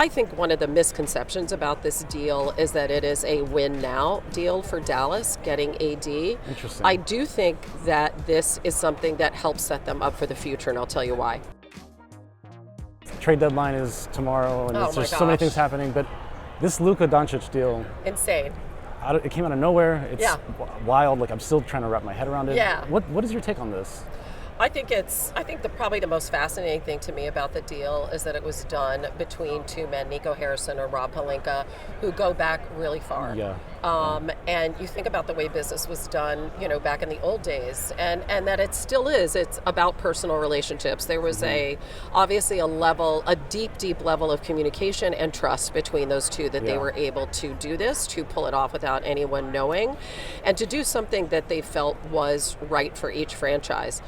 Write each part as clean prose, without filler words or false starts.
I think one of the misconceptions about this deal is that it is a win now deal for Dallas, getting AD. Interesting. I do think that this is something that helps set them up for the future, and I'll tell you why. Trade deadline is tomorrow, and there's so many things happening, but this Luka Doncic deal, insane. It came out of nowhere. It's wild. Like, I'm still trying to wrap my head around it. Yeah. What is your take on this? I think probably the most fascinating thing to me about the deal is that it was done between two men, Nico Harrison and Rob Pelinka, who go back really far. Yeah. And you think about the way business was done, back in the old days, and that it still is. It's about personal relationships. There was obviously a deep level of communication and trust between those two that they were able to do this, to pull it off without anyone knowing, and to do something that they felt was right for each franchise.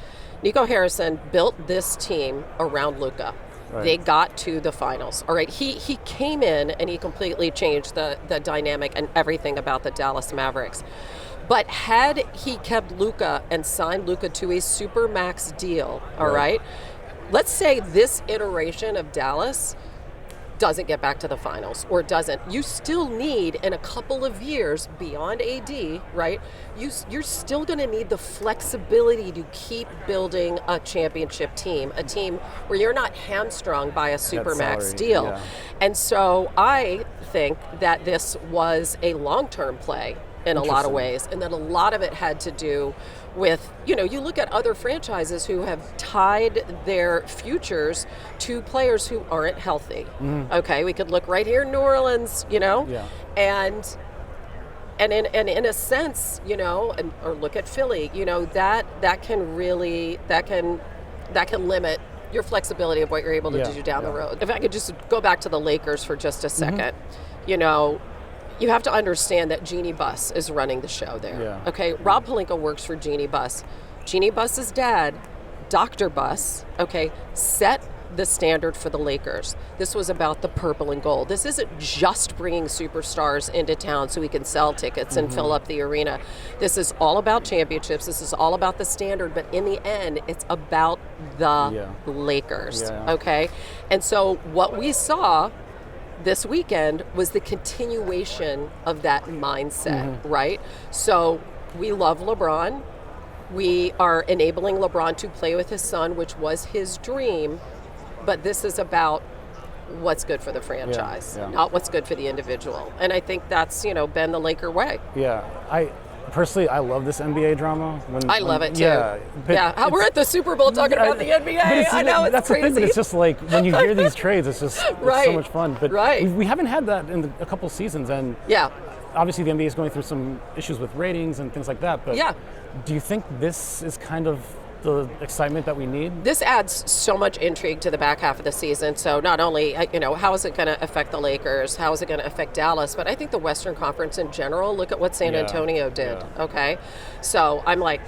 Nico Harrison built this team around Luka. Right. They got to the finals. All right, he came in and he completely changed the dynamic and everything about the Dallas Mavericks. But had he kept Luka and signed Luka to a supermax deal, all right, let's say this iteration of Dallas doesn't get back to the finals or doesn't. You still need, in a couple of years beyond AD, right, you're still going to need the flexibility to keep building a championship team, a team where you're not hamstrung by a supermax deal. Yeah. And so I think that this was a long-term play in a lot of ways, and that a lot of it had to do with, you look at other franchises who have tied their futures to players who aren't healthy. Okay, we could look right here in New Orleans, and in a sense, or look at Philly, that can limit your flexibility of what you're able to do down the road. If I could just go back to the Lakers for just a second, you have to understand that Jeannie Buss is running the show there. Yeah. Okay, Rob Pelinka works for Jeannie Buss. Jeannie Buss's dad, Dr. Buss, set the standard for the Lakers. This was about the purple and gold. This isn't just bringing superstars into town so we can sell tickets and fill up the arena. This is all about championships. This is all about the standard, but in the end, it's about the Lakers, okay? And so what we saw this weekend was the continuation of that mindset, right? So we love LeBron. We are enabling LeBron to play with his son, which was his dream. But this is about what's good for the franchise, not what's good for the individual. And I think that's, been the Laker way. Yeah. Personally, I love this NBA drama. I love it too. Yeah, we're at the Super Bowl talking about the NBA. I know, it's that's crazy. The thing, but it's just like when you hear these trades, it's just it's so much fun. But we haven't had that in a couple seasons, and obviously the NBA is going through some issues with ratings and things like that. But do you think this is kind of the excitement that we need? This adds so much intrigue to the back half of the season. So not only, how is it going to affect the Lakers? How is it going to affect Dallas? But I think the Western Conference in general, look at what San Antonio did, okay? So I'm like,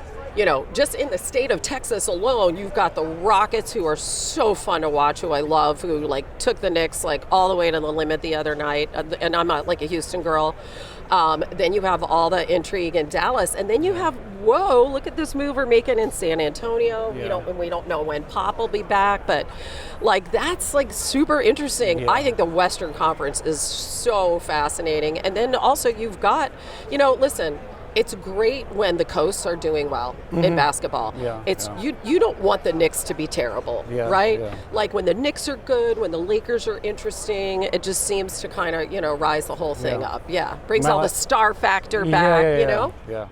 just in the state of Texas alone, you've got the Rockets, who are so fun to watch, who I love, who took the Knicks all the way to the limit the other night. And I'm not a Houston girl. Then you have all the intrigue in Dallas, and then you have, look at this move we're making in San Antonio. And we don't know when Pop will be back, but that's super interesting. I think the Western Conference is so fascinating. And then also you've got, listen, it's great when the coasts are doing well in basketball. You don't want the Knicks to be terrible, right? When the Knicks are good, when the Lakers are interesting, it just seems to kind of, rise the whole thing up. Brings all the star factor back, Yeah.